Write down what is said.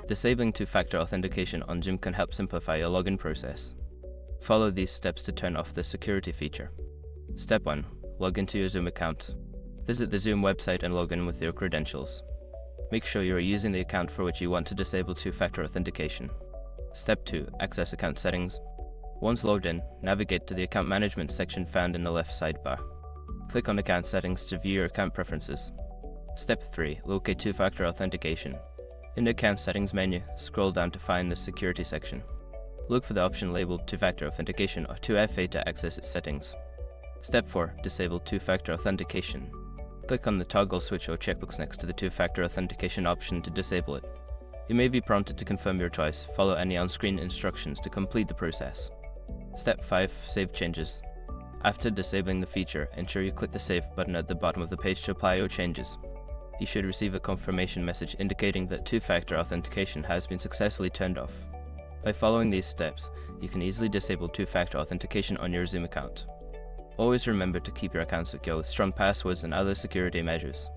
Disabling two-factor authentication on Zoom can help simplify your login process. Follow these steps to turn off the security feature. Step 1. Log into your Zoom account. Visit the Zoom website and log in with your credentials. Make sure you are using the account for which you want to disable two-factor authentication. Step 2. Access account settings. Once logged in, navigate to the account management section found in the left sidebar. Click on account settings to view your account preferences. Step 3. Locate two-factor authentication. In the account settings menu, scroll down to find the security section. Look for the option labeled two-factor authentication or 2FA to access its settings. Step 4. Disable two-factor authentication. Click on the toggle switch or checkbox next to the two-factor authentication option to disable it. You may be prompted to confirm your choice. Follow any on-screen instructions to complete the process. Step 5. Save changes. After disabling the feature, ensure you click the Save button at the bottom of the page to apply your changes. You should receive a confirmation message indicating that two-factor authentication has been successfully turned off. By following these steps, you can easily disable two-factor authentication on your Zoom account. Always remember to keep your account secure with strong passwords and other security measures.